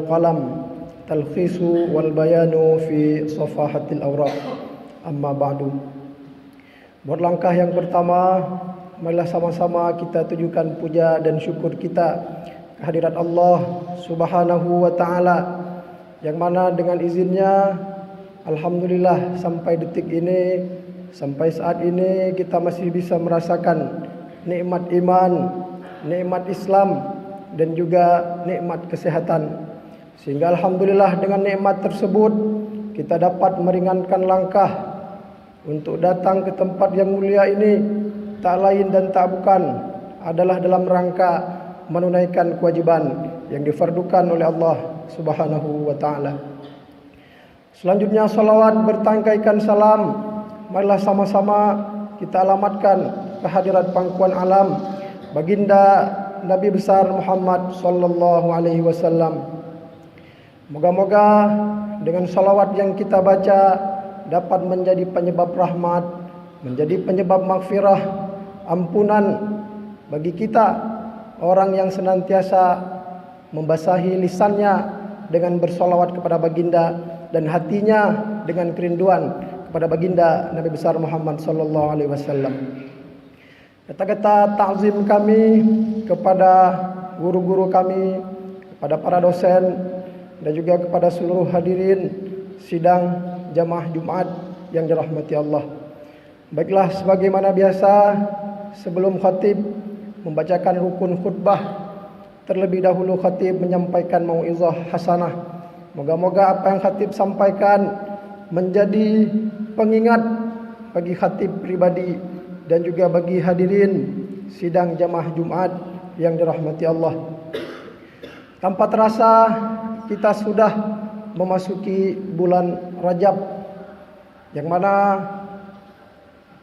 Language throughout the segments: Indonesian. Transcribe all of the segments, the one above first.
wal qalam talkhisu wal bayanu fi safahatil awraq. Amma ba'du. Buat langkah yang pertama, marilah sama-sama kita tujukan puja dan syukur kita kehadirat Allah Subhanahu wa taala, yang mana dengan izinnya alhamdulillah sampai detik ini, sampai saat ini kita masih bisa merasakan nikmat iman, nikmat Islam, dan juga nikmat kesehatan. Sehingga alhamdulillah dengan nikmat tersebut kita dapat meringankan langkah untuk datang ke tempat yang mulia ini, tak lain dan tak bukan adalah dalam rangka menunaikan kewajiban yang difardukan oleh Allah Subhanahu wa taala. Selanjutnya salawat bertangkaikan salam marilah sama-sama kita alamatkan kehadirat pangkuan alam baginda Nabi besar Muhammad sallallahu alaihi wasallam. Moga-moga dengan salawat yang kita baca dapat menjadi penyebab rahmat, menjadi penyebab maghfirah, ampunan bagi kita, orang yang senantiasa membasahi lisannya dengan bersolawat kepada baginda dan hatinya dengan kerinduan kepada baginda Nabi besar Muhammad sallallahu alaihi wasallam. Kata-kata ta'zim kami kepada guru-guru kami, kepada para dosen, dan juga kepada seluruh hadirin sidang jamaah Jumat yang dirahmati Allah. Baiklah, sebagaimana biasa, sebelum khatib membacakan rukun khutbah, terlebih dahulu khatib menyampaikan mau'izah hasanah. Moga-moga apa yang khatib sampaikan menjadi pengingat bagi khatib pribadi dan juga bagi hadirin sidang jamaah Jumat yang dirahmati Allah. Tanpa terasa kita sudah memasuki bulan Rajab, yang mana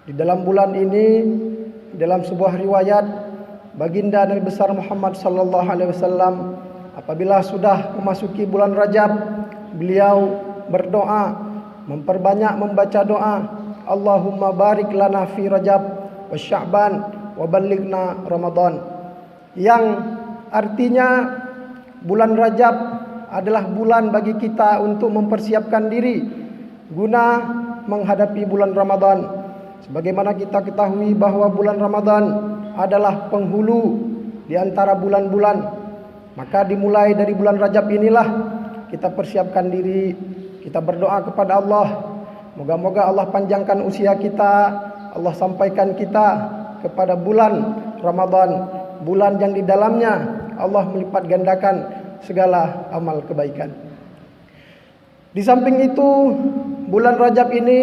di dalam bulan ini, dalam sebuah riwayat, baginda Nabi besar Muhammad sallallahu alaihi wasallam apabila sudah memasuki bulan Rajab, beliau berdoa, memperbanyak membaca doa, Allahumma barik lana fi Rajab wa Sya'ban wa ballighna Ramadan, yang artinya bulan Rajab adalah bulan bagi kita untuk mempersiapkan diri guna menghadapi bulan Ramadan. Sebagaimana kita ketahui bahwa bulan Ramadan adalah penghulu di antara bulan-bulan, maka dimulai dari bulan Rajab inilah kita persiapkan diri, kita berdoa kepada Allah, moga-moga Allah panjangkan usia kita, Allah sampaikan kita kepada bulan Ramadan, bulan yang di dalamnya Allah melipat gandakan segala amal kebaikan. Di samping itu, bulan Rajab ini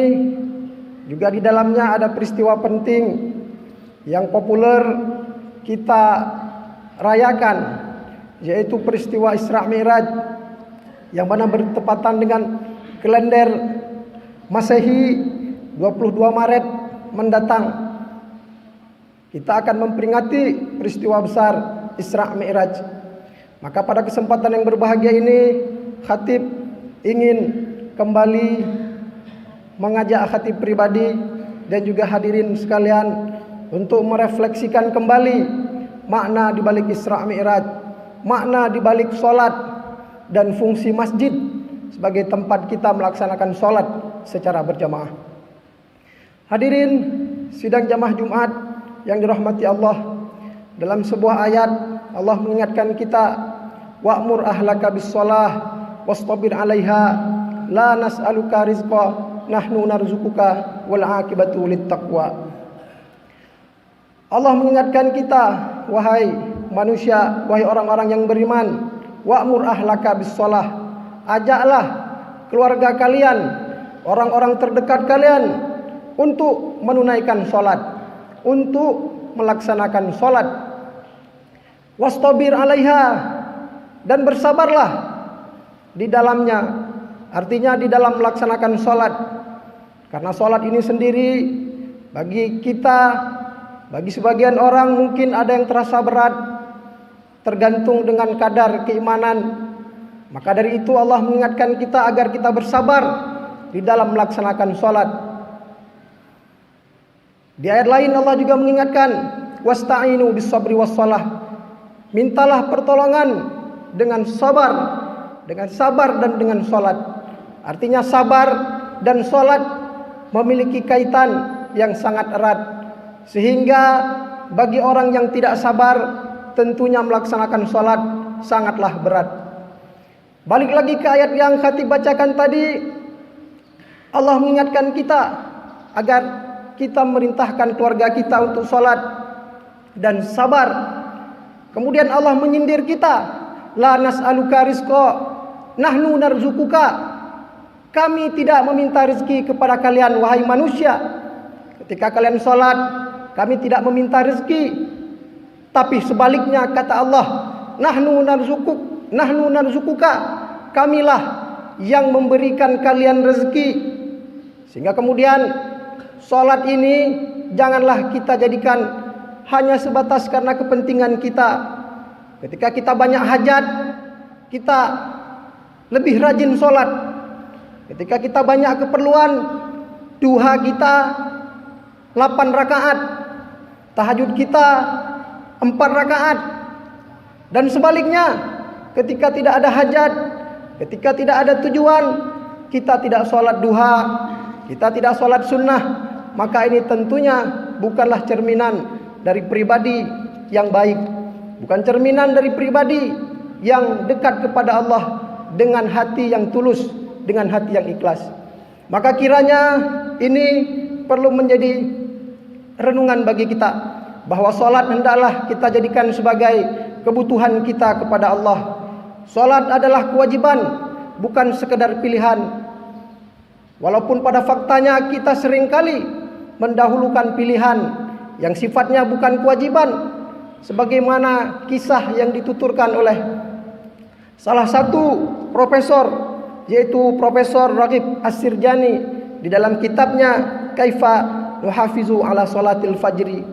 juga di dalamnya ada peristiwa penting yang populer kita rayakan, yaitu peristiwa Isra Mi'raj, yang mana bertepatan dengan kalender Masehi 22 Maret mendatang. Kita akan memperingati peristiwa besar Isra Mi'raj. Maka pada kesempatan yang berbahagia ini, khatib ingin kembali mengajak khatib pribadi dan juga hadirin sekalian untuk merefleksikan kembali makna di balik Isra Mi'raj, makna di balik salat dan fungsi masjid sebagai tempat kita melaksanakan salat secara berjamaah. Hadirin sidang jamaah Jumat yang dirahmati Allah, dalam sebuah ayat Allah mengingatkan kita, wa'mur ahlaka bis-shalah wastabir 'alaiha la nas'aluka rizqa nahnu narzuquka wal 'aqibatu lit-taqwa. Allah mengingatkan kita, wahai manusia, wahai orang-orang yang beriman, wa'mur ahlaka bis-shalah, ajaklah keluarga kalian, orang-orang terdekat kalian untuk menunaikan salat, untuk melaksanakan salat. Wastabir 'alaiha, dan bersabarlah di dalamnya. Artinya di dalam melaksanakan salat. Karena salat ini sendiri bagi kita, bagi sebagian orang mungkin ada yang terasa berat, tergantung dengan kadar keimanan. Maka dari itu Allah mengingatkan kita agar kita bersabar di dalam melaksanakan salat. Di ayat lain Allah juga mengingatkan, wasta'inu bis sabri was salah, mintalah pertolongan dengan sabar dengan sabar dan dengan sholat. Artinya sabar dan sholat memiliki kaitan yang sangat erat, sehingga bagi orang yang tidak sabar tentunya melaksanakan sholat sangatlah berat. Balik lagi ke ayat yang khatib bacakan tadi, Allah mengingatkan kita agar kita merintahkan keluarga kita untuk sholat dan sabar. Kemudian Allah menyindir kita, la nas'aluka rizqa nahnu narzukuka. Kami tidak meminta rezeki kepada kalian wahai manusia. Ketika kalian sholat, kami tidak meminta rezeki. Tapi sebaliknya kata Allah, nahnu narzukuka. Kamilah yang memberikan kalian rezeki. Sehingga kemudian sholat ini janganlah kita jadikan hanya sebatas karena kepentingan kita. Ketika kita banyak hajat, kita lebih rajin sholat. Ketika kita banyak keperluan, duha kita 8 rakaat, tahajud kita 4 rakaat. Dan sebaliknya, ketika tidak ada hajat, ketika tidak ada tujuan, kita tidak sholat duha, kita tidak sholat sunnah, maka ini tentunya bukanlah cerminan dari pribadi yang baik, bukan cerminan dari pribadi yang dekat kepada Allah dengan hati yang tulus, dengan hati yang ikhlas. Maka kiranya ini perlu menjadi renungan bagi kita, bahwa sholat hendaklah kita jadikan sebagai kebutuhan kita kepada Allah. Sholat adalah kewajiban, bukan sekedar pilihan. Walaupun pada faktanya kita seringkali mendahulukan pilihan yang sifatnya bukan kewajiban, sebagaimana kisah yang dituturkan oleh salah satu profesor, yaitu Profesor Raghib As-Sirjani di dalam kitabnya Kaifa Nuhafizu ala Salatil Fajri.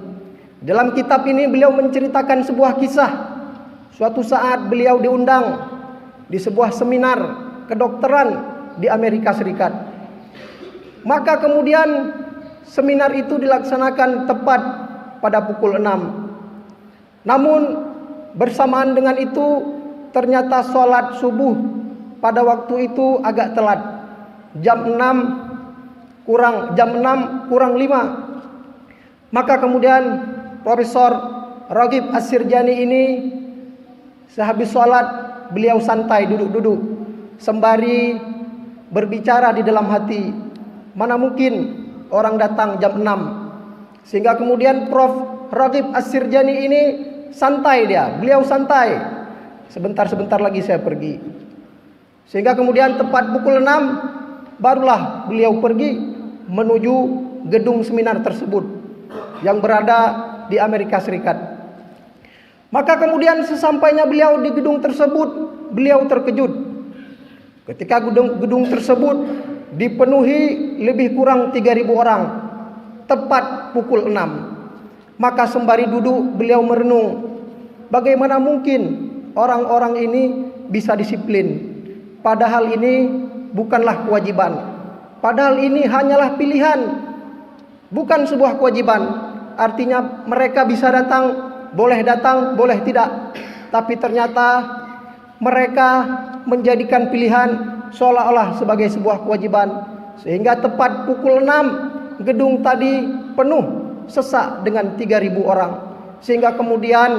Dalam kitab ini beliau menceritakan sebuah kisah. Suatu saat beliau diundang di sebuah seminar kedokteran di Amerika Serikat. Maka kemudian seminar itu dilaksanakan tepat pada pukul 6. Namun bersamaan dengan itu ternyata sholat subuh pada waktu itu agak telat. Jam 6 kurang 5. Maka kemudian Profesor Raghib As-Sirjani ini sehabis sholat beliau santai duduk-duduk sembari berbicara di dalam hati, mana mungkin orang datang jam 6. Sehingga kemudian Prof Raghib As-Sirjani ini santai beliau santai. Sebentar lagi saya pergi. Sehingga kemudian tepat pukul 6 barulah beliau pergi menuju gedung seminar tersebut yang berada di Amerika Serikat. Maka kemudian sesampainya beliau di gedung tersebut, beliau terkejut ketika gedung tersebut dipenuhi lebih kurang 3.000 orang tepat pukul 6. Maka sembari duduk beliau merenung, bagaimana mungkin orang-orang ini bisa disiplin, padahal ini bukanlah kewajiban, padahal ini hanyalah pilihan, bukan sebuah kewajiban. Artinya mereka bisa datang, boleh tidak, tapi ternyata mereka menjadikan pilihan seolah-olah sebagai sebuah kewajiban. Sehingga tepat pukul 6 gedung tadi penuh sesak dengan 3.000 orang. Sehingga kemudian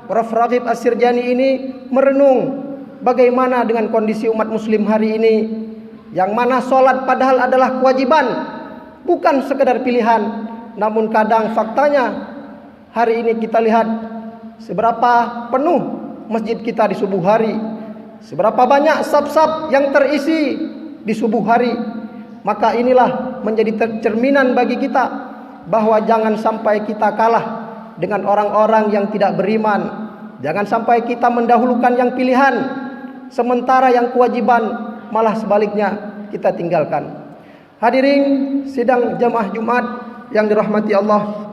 Prof Raghib As-Sirjani ini merenung bagaimana dengan kondisi umat muslim hari ini, yang mana sholat padahal adalah kewajiban, bukan sekedar pilihan. Namun kadang faktanya hari ini kita lihat seberapa penuh masjid kita di subuh hari, seberapa banyak saf-saf yang terisi di subuh hari. Maka inilah menjadi cerminan bagi kita bahwa jangan sampai kita kalah dengan orang-orang yang tidak beriman. Jangan sampai kita mendahulukan yang pilihan, sementara yang kewajiban malah sebaliknya kita tinggalkan. Hadirin sidang jamaah Jumat yang dirahmati Allah,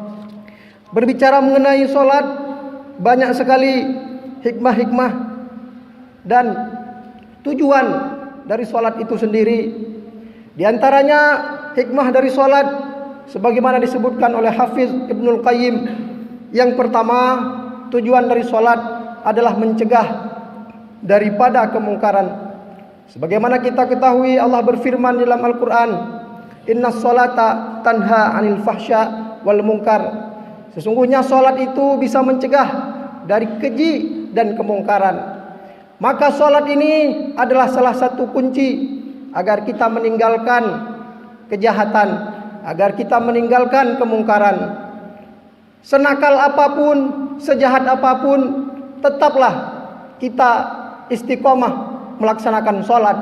berbicara mengenai sholat, banyak sekali hikmah-hikmah dan tujuan dari sholat itu sendiri. Di antaranya hikmah dari sholat sebagaimana disebutkan oleh Hafiz Ibnul Qayyim. Yang pertama, tujuan dari sholat adalah mencegah daripada kemungkaran. Sebagaimana kita ketahui, Allah berfirman dalam Al-Quran, Innas sholata tanha anil fahsya wal munkar. Sesungguhnya sholat itu bisa mencegah dari keji dan kemungkaran. Maka sholat ini adalah salah satu kunci agar kita meninggalkan kejahatan, agar kita meninggalkan kemungkaran. Senakal apapun, sejahat apapun, tetaplah kita istiqomah melaksanakan sholat.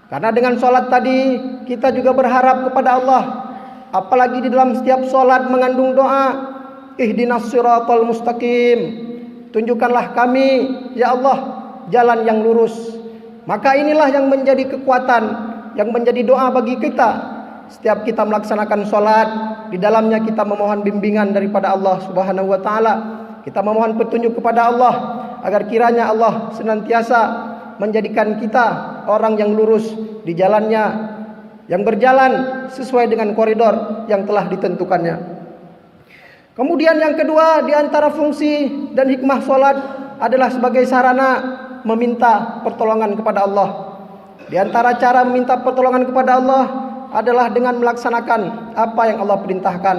Karena dengan sholat tadi kita juga berharap kepada Allah. Apalagi di dalam setiap sholat mengandung doa, ihdinas siratal mustaqim, tunjukkanlah kami ya Allah jalan yang lurus. Maka inilah yang menjadi kekuatan, yang menjadi doa bagi kita. Setiap kita melaksanakan sholat, di dalamnya kita memohon bimbingan daripada Allah Subhanahu wa Ta'ala. Kita memohon petunjuk kepada Allah agar kiranya Allah senantiasa menjadikan kita orang yang lurus di jalannya, yang berjalan sesuai dengan koridor yang telah ditentukannya. Kemudian yang kedua, di antara fungsi dan hikmah sholat adalah sebagai sarana meminta pertolongan kepada Allah. Di antara cara meminta pertolongan kepada Allah adalah dengan melaksanakan apa yang Allah perintahkan.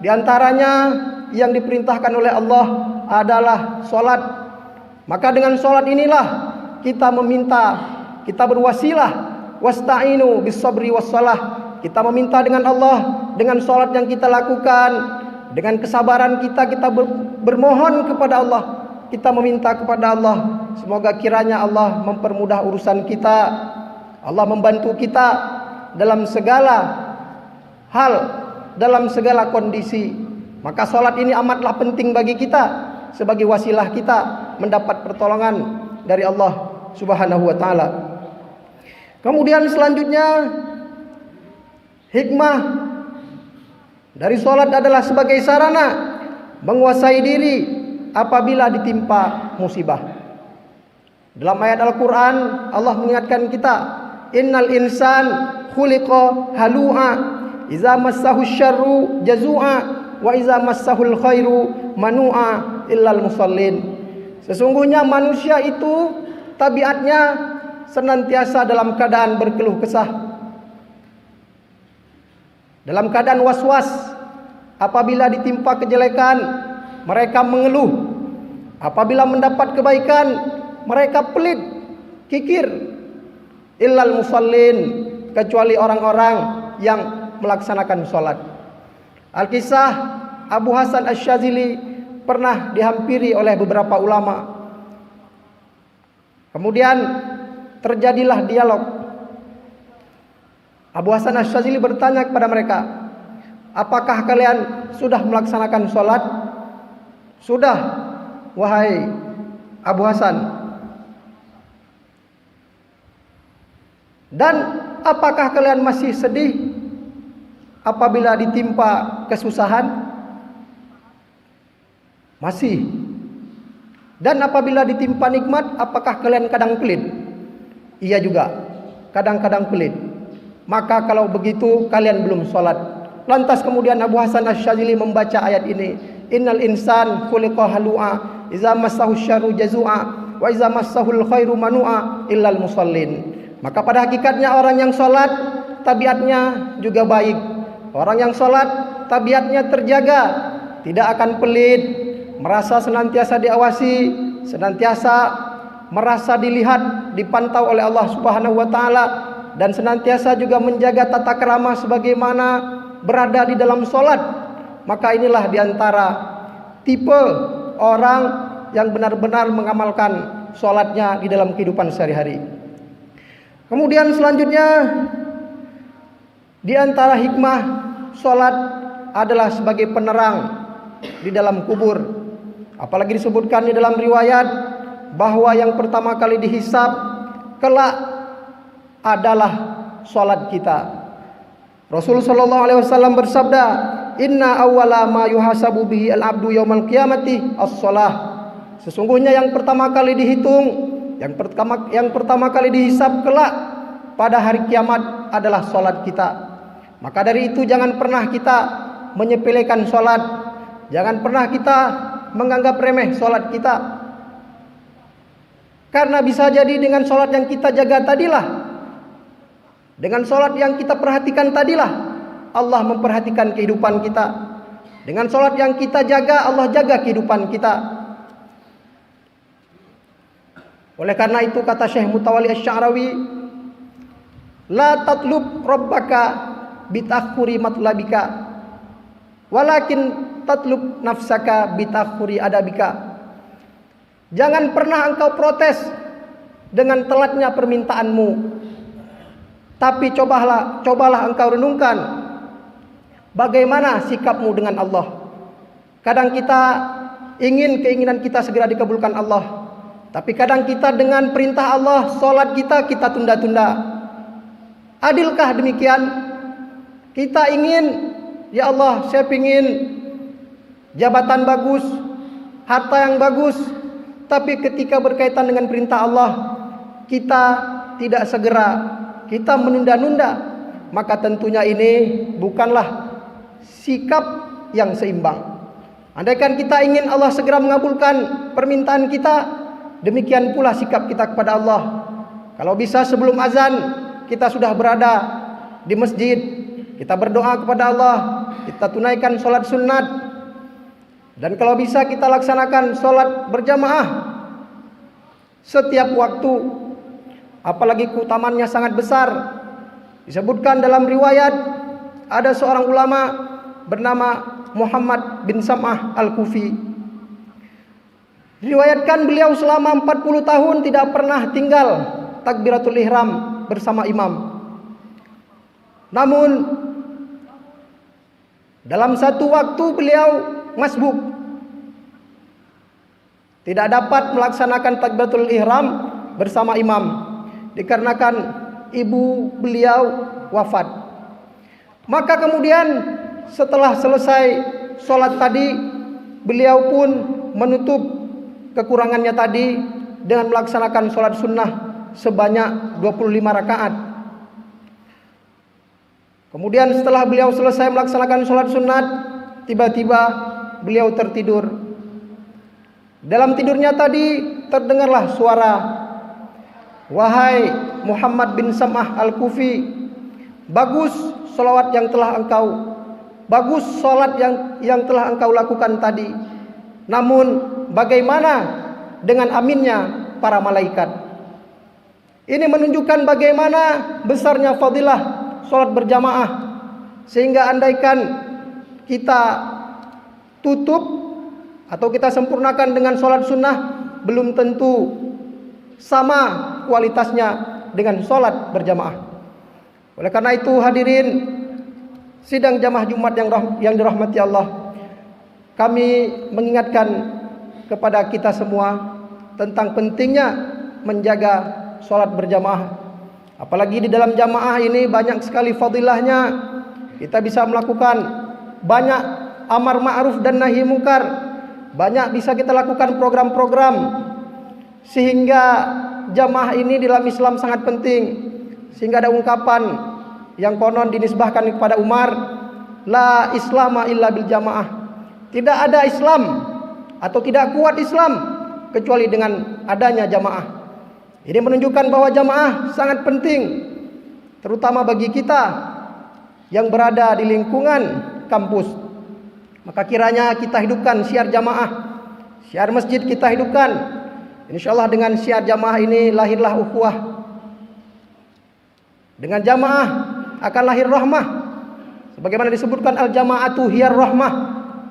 Di antaranya yang diperintahkan oleh Allah adalah sholat. Maka dengan sholat inilah kita meminta, kita berwasilah, wasta'inu bis sabri was salah. Kita meminta dengan Allah, dengan sholat yang kita lakukan, dengan kesabaran kita bermohon kepada Allah. Kita meminta kepada Allah, semoga kiranya Allah mempermudah urusan kita, Allah membantu kita dalam segala hal, dalam segala kondisi. Maka sholat ini amatlah penting bagi kita sebagai wasilah kita mendapat pertolongan dari Allah Subhanahu wa Ta'ala. Kemudian selanjutnya, hikmah dari sholat adalah sebagai sarana menguasai diri apabila ditimpa musibah. Dalam ayat Al-Quran Allah mengingatkan kita, innal insan khuliqa halu'a iza massahu syarru jazu'a wa iza massahul khairu manu'a illal musallin. Sesungguhnya manusia itu tabiatnya senantiasa dalam keadaan berkeluh kesah, dalam keadaan was-was. Apabila ditimpa kejelekan, mereka mengeluh. Apabila mendapat kebaikan, mereka pelit, kikir. Illal musallin, kecuali orang-orang yang melaksanakan sholat. Al-Kisah Abu Hasan Asy-Syadzili pernah dihampiri oleh beberapa ulama. Kemudian terjadilah dialog. Abu Hasan Asy-Syadzili bertanya kepada mereka, apakah kalian sudah melaksanakan sholat? Sudah, wahai Abu Hasan. Dan apakah kalian masih sedih apabila ditimpa kesusahan? Masih. Dan apabila ditimpa nikmat, apakah kalian kadang pelit? Iya juga, kadang-kadang pelit. Maka kalau begitu kalian belum sholat. Lantas kemudian Abu Hasan Asy-Syadzili membaca ayat ini, innal insan khuliqa halu'a iza massahu syarru jazu'a wa iza massahul khairu manu'a illal musallin. Maka pada hakikatnya orang yang sholat tabiatnya juga baik. Orang yang sholat tabiatnya terjaga, tidak akan pelit, merasa senantiasa diawasi, senantiasa merasa dilihat, dipantau oleh Allah Subhanahu wa Ta'ala, dan senantiasa juga menjaga tata krama sebagaimana berada di dalam sholat. Maka inilah diantara tipe orang yang benar-benar mengamalkan sholatnya di dalam kehidupan sehari-hari. Kemudian selanjutnya, di antara hikmah sholat adalah sebagai penerang di dalam kubur. Apalagi disebutkan di dalam riwayat bahwa yang pertama kali dihisab kelak adalah sholat kita. Rasul sallallahu alaihi wasallam bersabda, "Inna awwala ma yuhasabu bihi al-'abdu yaumal qiyamati as-shalah." Sesungguhnya yang pertama kali dihitung, yang pertama kali dihisab kelak pada hari kiamat adalah sholat kita. Maka dari itu jangan pernah kita menyepelekan sholat, jangan pernah kita menganggap remeh sholat kita. Karena bisa jadi dengan sholat yang kita jaga tadilah, dengan sholat yang kita perhatikan tadilah, Allah memperhatikan kehidupan kita. Dengan sholat yang kita jaga, Allah jaga kehidupan kita. Oleh karena itu kata Syekh Mutawalli Asy-Sya'rawi, la tatlub rabbaka bitakhuri matlabika, walakin tatlub nafsaka bitakhuri adabika. Jangan pernah engkau protes dengan telatnya permintaanmu, tapi cobalah engkau renungkan bagaimana sikapmu dengan Allah. Kadang kita ingin keinginan kita segera dikabulkan Allah, tapi kadang kita dengan perintah Allah, sholat kita tunda-tunda. Adilkah demikian? Kita ingin, ya Allah, saya ingin jabatan bagus, harta yang bagus, tapi ketika berkaitan dengan perintah Allah, kita tidak segera, kita menunda-nunda. Maka tentunya ini bukanlah sikap yang seimbang. Andaikan kita ingin Allah segera mengabulkan permintaan kita, demikian pula sikap kita kepada Allah. Kalau bisa sebelum azan kita sudah berada di masjid, kita berdoa kepada Allah, kita tunaikan sholat sunat. Dan kalau bisa kita laksanakan sholat berjamaah setiap waktu. Apalagi keutamaannya sangat besar. Disebutkan dalam riwayat, ada seorang ulama bernama Muhammad bin Sam'ah Al-Kufi. Diriwayatkan beliau selama 40 tahun tidak pernah tinggal takbiratul ihram bersama imam. Namun dalam satu waktu beliau masbuk, tidak dapat melaksanakan takbiratul ihram bersama imam dikarenakan ibu beliau wafat. Maka kemudian setelah selesai sholat tadi, beliau pun menutup kekurangannya tadi dengan melaksanakan sholat sunnah sebanyak 25 rakaat. Kemudian setelah beliau selesai melaksanakan sholat sunat, tiba-tiba beliau tertidur. Dalam tidurnya tadi terdengarlah suara, "Wahai Muhammad bin Sam'ah Al-Kufi, bagus salawat yang telah engkau, bagus salat yang telah engkau lakukan tadi. Namun bagaimana dengan aminnya para malaikat?" Ini menunjukkan bagaimana besarnya fadilah salat berjamaah, sehingga andaikan kita tutup atau kita sempurnakan dengan salat sunnah, belum tentu sama kualitasnya dengan salat berjamaah. Oleh karena itu hadirin sidang jamaah Jumat yang dirahmati Allah, kami mengingatkan kepada kita semua tentang pentingnya menjaga salat berjamaah. Apalagi di dalam jamaah ini banyak sekali fadilahnya. Kita bisa melakukan banyak amar ma'ruf dan nahi mungkar. Banyak bisa kita lakukan program-program, sehingga jamaah ini di dalam Islam sangat penting. Sehingga ada ungkapan yang konon dinisbahkan kepada Umar, la islama illa bil jamaah. Tidak ada Islam atau tidak kuat Islam kecuali dengan adanya jamaah. Ini menunjukkan bahwa jamaah sangat penting, terutama bagi kita yang berada di lingkungan kampus. Maka kiranya kita hidupkan syiar jamaah, syiar masjid kita hidupkan. Insyaallah dengan syiar jamaah ini lahirlah ukhuwah. Dengan jamaah akan lahir rahmah. Sebagaimana disebutkan al-jama'atu hiyar rahmah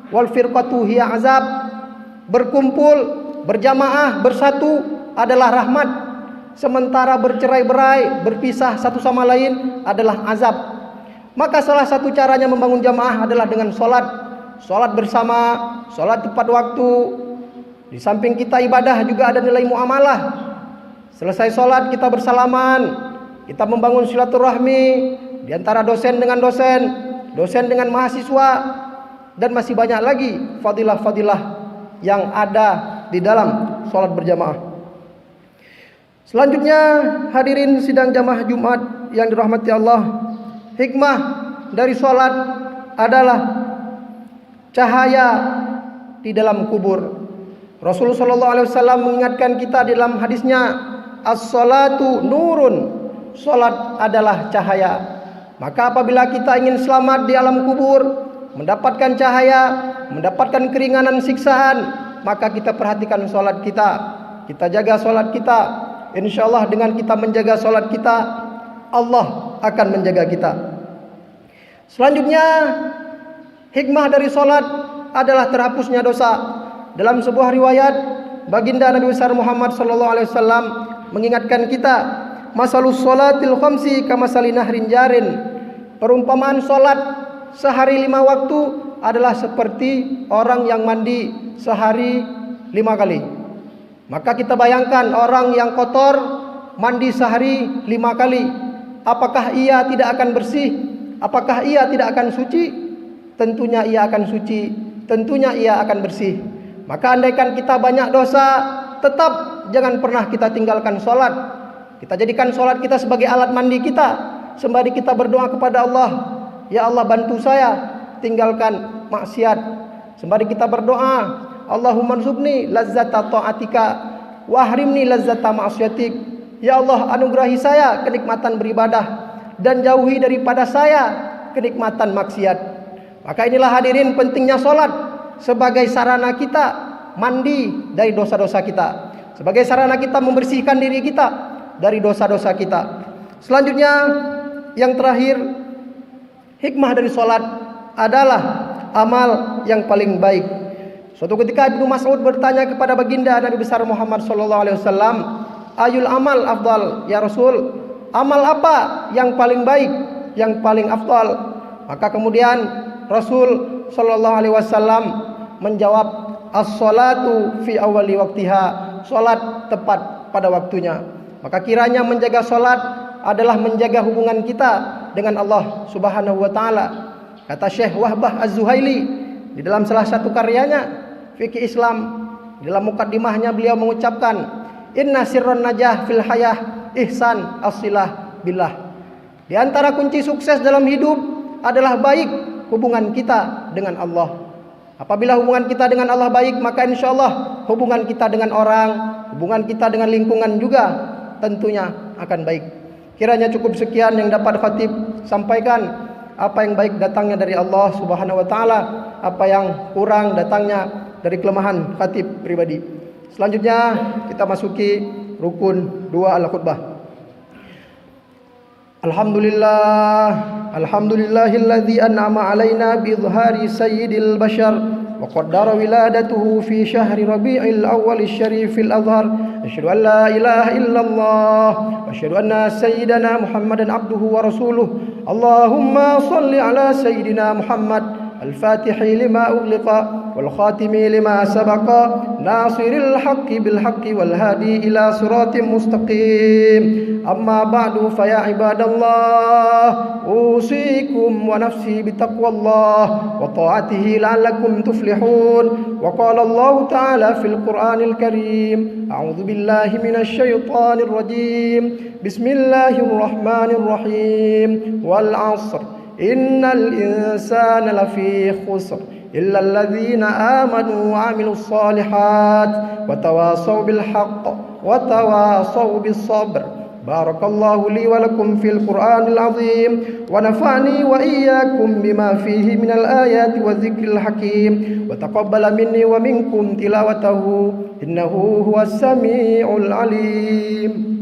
wal firqatu hiya azab. Berkumpul, berjamaah, bersatu adalah rahmat. Sementara bercerai-berai, berpisah satu sama lain adalah azab. Maka salah satu caranya membangun jamaah adalah dengan sholat bersama, sholat tepat waktu. Di samping kita ibadah juga ada nilai muamalah. Selesai sholat kita bersalaman, kita membangun silaturahmi di antara dosen dengan dosen, dosen dengan mahasiswa, dan masih banyak lagi fadilah-fadilah yang ada di dalam sholat berjamaah. Selanjutnya hadirin sidang jamaah Jumat yang dirahmati Allah, hikmah dari sholat adalah cahaya di dalam kubur. Rasul sallallahu alaihi wasallam mengingatkan kita dalam hadisnya, as-salatu nurun. Salat adalah cahaya. Maka apabila kita ingin selamat di alam kubur, mendapatkan cahaya, mendapatkan keringanan siksaan, maka kita perhatikan salat kita. Kita jaga salat kita. Insyaallah dengan kita menjaga salat kita, Allah akan menjaga kita. Selanjutnya, hikmah dari salat adalah terhapusnya dosa. Dalam sebuah riwayat, baginda Nabi besar Muhammad sallallahu alaihi wasallam mengingatkan kita, masalus salatil khamsi kamasali nahrin jarin. Perumpamaan salat sehari 5 waktu adalah seperti orang yang mandi sehari 5 kali. Maka kita bayangkan orang yang kotor mandi sehari 5 kali, apakah ia tidak akan bersih? Apakah ia tidak akan suci? Tentunya ia akan suci, tentunya ia akan bersih. Maka andaikan kita banyak dosa, tetap jangan pernah kita tinggalkan salat. Kita jadikan salat kita sebagai alat mandi kita. Sembari kita berdoa kepada Allah, ya Allah bantu saya tinggalkan maksiat. Sembari kita berdoa, Allahumma rzuqni lazzata ta'atika wa ahrimni lazzata ma'siyatik. Ya Allah, anugerahi saya kenikmatan beribadah dan jauhi daripada saya kenikmatan maksiat. Maka inilah hadirin pentingnya salat sebagai sarana kita mandi dari dosa-dosa kita, sebagai sarana kita membersihkan diri kita dari dosa-dosa kita. Selanjutnya, yang terakhir, hikmah dari salat adalah amal yang paling baik. Suatu ketika Ibnu Mas'ud bertanya kepada baginda Nabi besar Muhammad sallallahu alaihi wasallam, ayul amal afdal ya Rasul? Amal apa yang paling baik, yang paling afdal? Maka kemudian Rasul sallallahu alaihi wasallam menjawab, as-salatu fi awali waktiha. Salat tepat pada waktunya. Maka kiranya menjaga salat adalah menjaga hubungan kita dengan Allah Subhanahu wa taala. Kata Syekh Wahbah Az-Zuhaili di dalam salah satu karyanya Fikih Islam, di dalam mukaddimahnya beliau mengucapkan, inna sirran najah fil hayah ihsan as-silah billah. Di antara kunci sukses dalam hidup adalah baik hubungan kita dengan Allah. Apabila hubungan kita dengan Allah baik, maka insyaallah hubungan kita dengan orang, hubungan kita dengan lingkungan juga tentunya akan baik. Kiranya cukup sekian yang dapat khatib sampaikan. Apa yang baik datangnya dari Allah Subhanahu wa taala, apa yang kurang datangnya dari kelemahan khatib pribadi. Selanjutnya kita masuki rukun 2 al-khutbah. Alhamdulillahilladzi an'ama alaina bi izhari sayyidil bashar wa qaddara wiladatuhu fi syahri rabi'il awwal syarifil azhar. Asyhadu an la ilaha illallah wa asyhadu anna sayyidana Muhammadan abduhu wa rasuluh. Allahumma shalli ala sayyidina Muhammad الفاتح لما أغلق والخاتم لما سبق ناصر الحق بالحق والهادي إلى صراط مستقيم. أما بعد فيا عباد الله أوصيكم ونفسي بتقوى الله وطاعته لعلكم تفلحون. وقال الله تعالى في القرآن الكريم أعوذ بالله من الشيطان الرجيم بسم الله الرحمن الرحيم والعصر innal insana lafi khusr illa alladhina amanu wa amilus solihat wa tawasaw bil haqq wa tawasaw bis sabr. Barakallahu li wa lakum fil Qur'anil azim wa nafa'ani wa iyyakum bima fihi minal ayati wa dzikril hakim wa taqabbala minni wa minkum tilawatahu innahu huwas samiul alim.